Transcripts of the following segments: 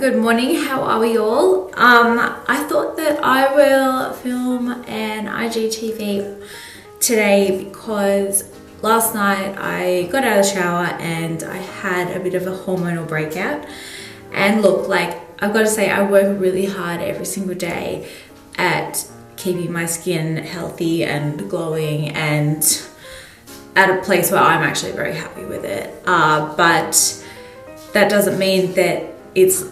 good morning. How are we all? I thought that I will film an IGTV today because last night I got out of the shower and I had a bit of a hormonal breakout. And look, like, I've got to say, I work really hard every single day at keeping my skin healthy and glowing and at a place where I'm actually very happy with it. But that doesn't mean that it's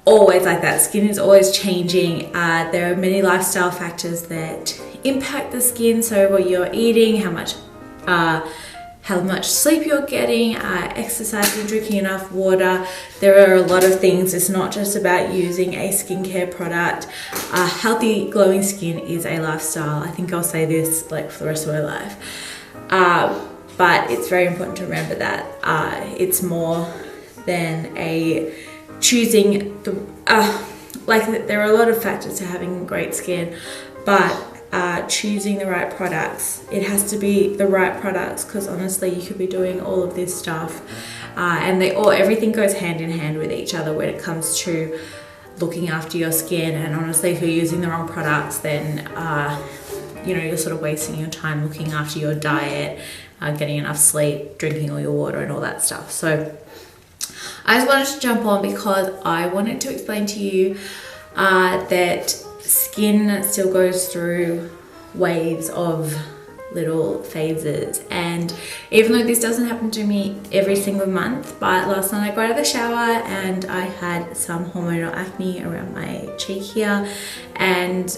always like that. Skin is always changing. There are many lifestyle factors that impact the skin. So what you're eating, how much sleep you're getting, exercising, drinking enough water. There are a lot of things. It's not just about using a skincare product. Healthy, glowing skin is a lifestyle. I think I'll say this like for the rest of my life. But it's very important to remember that it's more than a choosing the like there are a lot of factors to having great skin, but choosing the right products. It has to be the right products because honestly you could be doing all of this stuff and everything goes hand in hand with each other when it comes to looking after your skin. And honestly, if you're using the wrong products, then you know, you're sort of wasting your time looking after your diet, getting enough sleep, drinking all your water and all that stuff. So I just wanted to jump on because I wanted to explain to you that skin still goes through waves of little phases. And even though this doesn't happen to me every single month, but last night I got out of the shower and I had some hormonal acne around my cheek here, and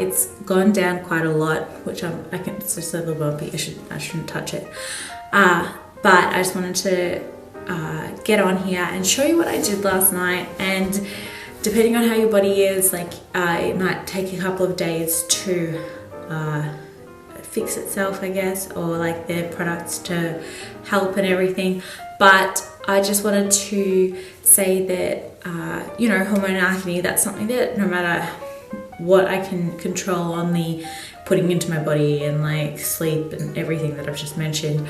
it's gone down quite a lot, which it's just a little bumpy. I shouldn't touch it. But I just wanted to get on here and show you what I did last night. And depending on how your body is, like it might take a couple of days to fix itself, I guess, or like their products to help and everything. But I just wanted to say that you know, hormonal acne, that's something that no matter what I can control on the putting into my body and like sleep and everything that I've just mentioned,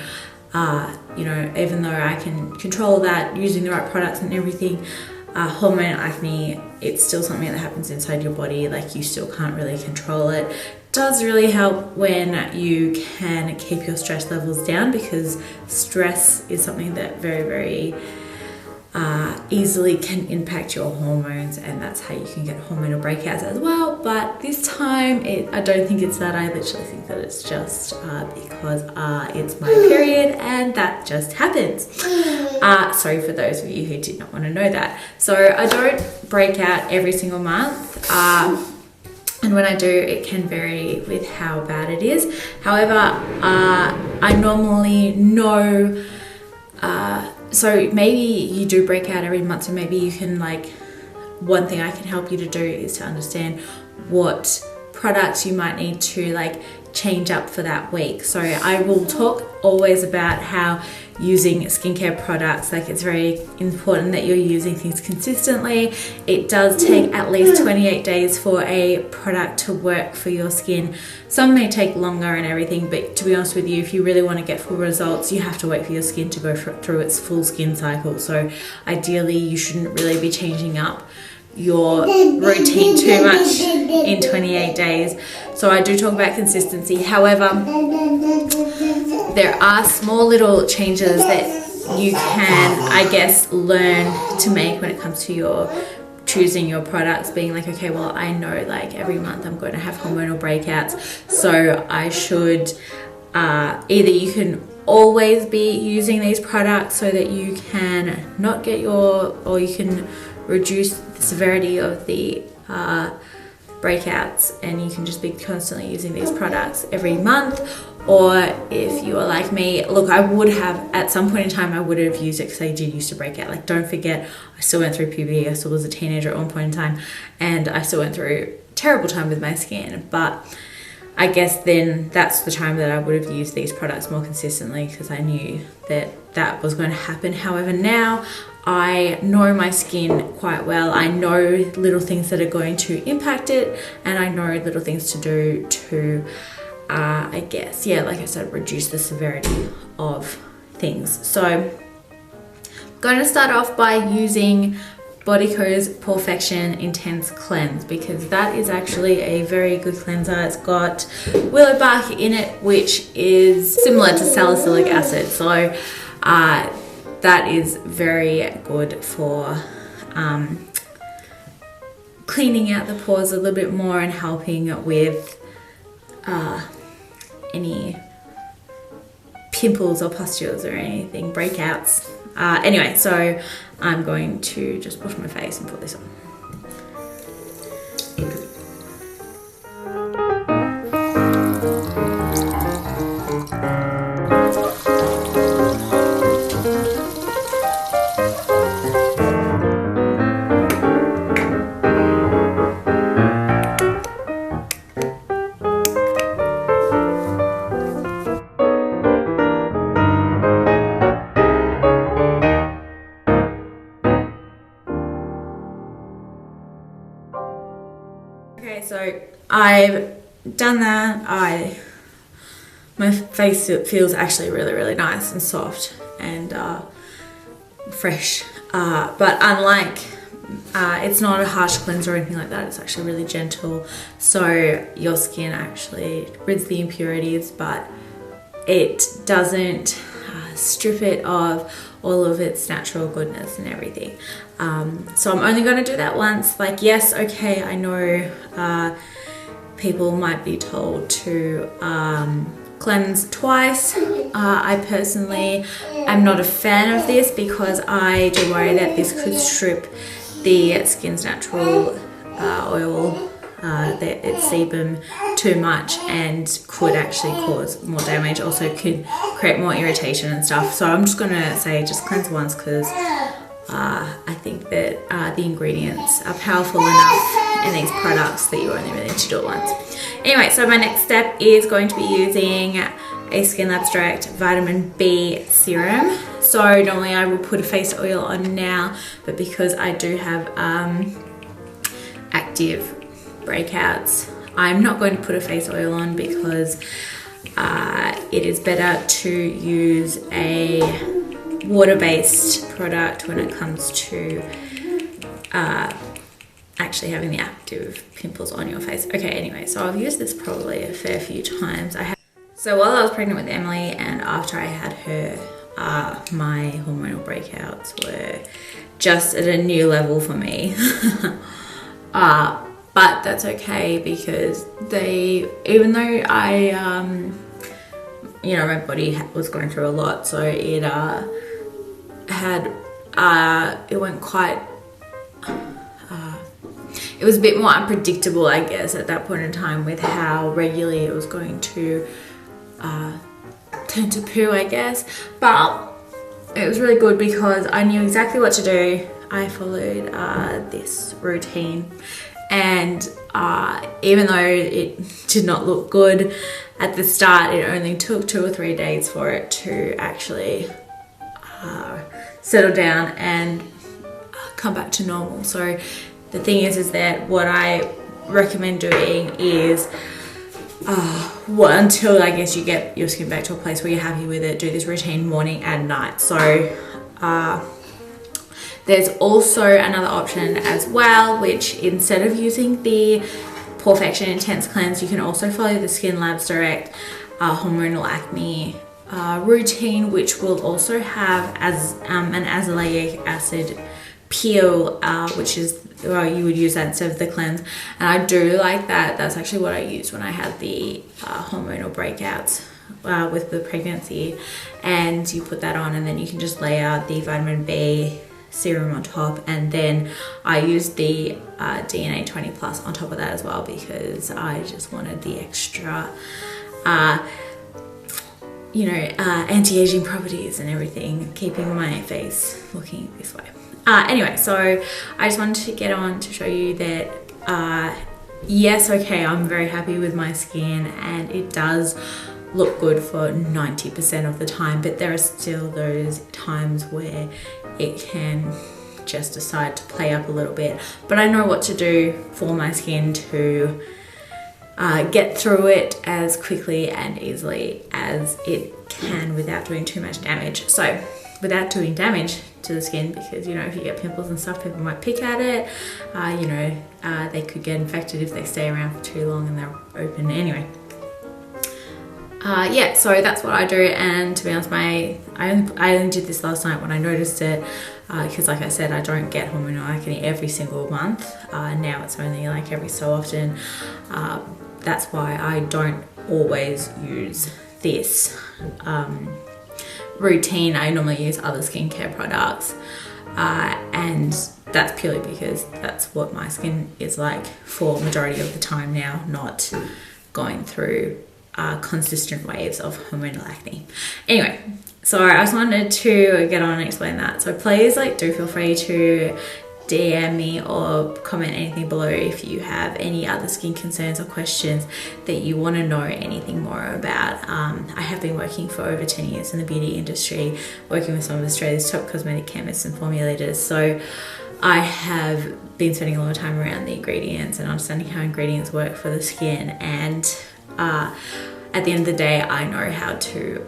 you know, even though I can control that using the right products and everything, hormonal acne, it's still something that happens inside your body. Like, you still can't really control it. It does really help when you can keep your stress levels down, because stress is something that very, very easily can impact your hormones, and that's how you can get hormonal breakouts as well. But this time I don't think it's that. I literally think that it's just because it's my period and that just happens. Sorry for those of you who did not want to know that. So I don't break out every single month, and when I do, it can vary with how bad it is. However, I normally know, so maybe you do break out every month, so maybe you can, like, one thing I can help you to do is to understand what products you might need to like change up for that week. So I will talk always about how using skincare products, like, it's very important that you're using things consistently. It does take at least 28 days for a product to work for your skin. Some may take longer and everything, but to be honest with you, if you really want to get full results, you have to wait for your skin to go through its full skin cycle. So ideally you shouldn't really be changing up your routine too much in 28 days. So I do talk about consistency. However, there are small little changes that you can, I guess, learn to make when it comes to your choosing your products, being like, okay, well, I know like every month I'm going to have hormonal breakouts, so I should either you can always be using these products so that you can not get or you can reduce the severity of the breakouts, and you can just be constantly using these products every month. Or if you are like me, look, I would have at some point in time, I would have used it because I did used to break out. Like, don't forget, I still went through puberty. I still was a teenager at one point in time, and I still went through a terrible time with my skin. But I guess then that's the time that I would have used these products more consistently, because I knew that that was going to happen. However, now I know my skin quite well. I know little things that are going to impact it, and I know little things to do to I guess, yeah, like I said, reduce the severity of things. So I'm going to start off by using BodyCo's Porfection Intense Cleanse, because that is actually a very good cleanser. It's got willow bark in it, which is similar to salicylic acid. So that is very good for cleaning out the pores a little bit more and helping with any pimples or pustules or anything, breakouts. Anyway, so I'm going to just wash my face and put this on. Okay, so I've done that. My face feels actually really nice and soft and fresh. But unlike, it's not a harsh cleanser or anything like that. It's actually really gentle. So your skin actually rids the impurities, but it doesn't strip it of all of its natural goodness and everything. So I'm only going to do that once. Like, yes, okay, I know people might be told to cleanse twice. I personally am not a fan of this because I do worry that this could strip the skin's natural oil, its sebum, too much, and could actually cause more damage. Also could create more irritation and stuff. So I'm just going to say just cleanse once, because I think that the ingredients are powerful enough in these products that you only really need to do it once. Anyway, so my next step is going to be using a Skinlabs Direct Vitamin B Serum. So normally I would put a face oil on now, but because I do have active breakouts, I'm not going to put a face oil on because it is better to use a water-based product when it comes to actually having the active pimples on your face. Okay, anyway, so I've used this probably a fair few times. So while I was pregnant with Emily and after I had her, my hormonal breakouts were just at a new level for me. But that's okay, because even though I, you know, my body was going through a lot, so it went quite, it was a bit more unpredictable, I guess, at that point in time, with how regularly it was going to turn to poo, I guess. But it was really good because I knew exactly what to do. I followed this routine, and even though it did not look good at the start, it only took 2 or 3 days for it to actually settle down and come back to normal. So the thing is that what I recommend doing is until I guess you get your skin back to a place where you're happy with it, do this routine morning and night. So there's also another option as well, which instead of using the Porfection Intense Cleanse, you can also follow the Skinlabs Direct Hormonal Acne routine, which will also have an azelaic acid peel, which is you would use that instead of the cleanse. And I do like that. That's actually what I used when I had the hormonal breakouts with the pregnancy. And you put that on, and then you can just layer the vitamin B serum on top, and then I used the DNA 20 plus on top of that as well, because I just wanted the extra you know, anti-aging properties and everything, keeping my face looking this way. Anyway, so I just wanted to get on to show you that yes, okay, I'm very happy with my skin and it does look good for 90% of the time, but there are still those times where it can just decide to play up a little bit. But I know what to do for my skin to get through it as quickly and easily as it can without doing too much damage. So without doing damage to the skin, because you know, if you get pimples and stuff, people might pick at it, you know, they could get infected if they stay around for too long and they're open anyway. Yeah, so that's what I do, and to be honest, I only did this last night when I noticed it, because like I said, I don't get hormonal acne every single month. Now it's only like every so often. That's why I don't always use this routine. I normally use other skincare products, and that's purely because that's what my skin is like for majority of the time now, not going through consistent waves of hormonal acne. Anyway, so I just wanted to get on and explain that. So please, like, do feel free to DM me or comment anything below if you have any other skin concerns or questions that you want to know anything more about. I have been working for over 10 years in the beauty industry, working with some of Australia's top cosmetic chemists and formulators. So I have been spending a lot of time around the ingredients and understanding how ingredients work for the skin, and at the end of the day, I know how to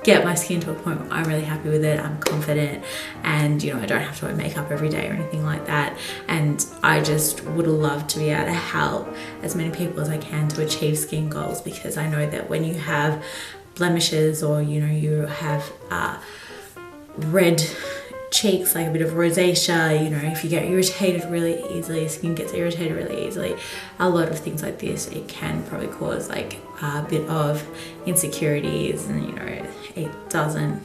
get my skin to a point where I'm really happy with it, I'm confident, and you know, I don't have to wear makeup every day or anything like that. And I just would love to be able to help as many people as I can to achieve skin goals, because I know that when you have blemishes, or you know, you have red cheeks, like a bit of rosacea, you know, if you get irritated really easily, skin gets irritated really easily, a lot of things like this, it can probably cause like a bit of insecurities, and you know, it doesn't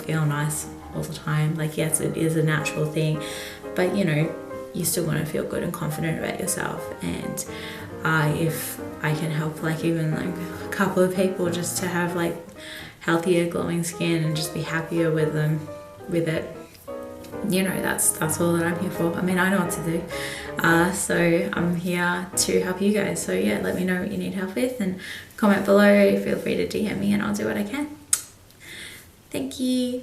feel nice all the time. Like, yes, it is a natural thing, but you know, you still want to feel good and confident about yourself. And if I can help like even like a couple of people just to have like healthier glowing skin and just be happier with them, with it, you know, that's all that I'm here for. I mean, I know what to do, so I'm here to help you guys. So yeah, let me know what you need help with, and comment below, feel free to DM me, and I'll do what I can. Thank you.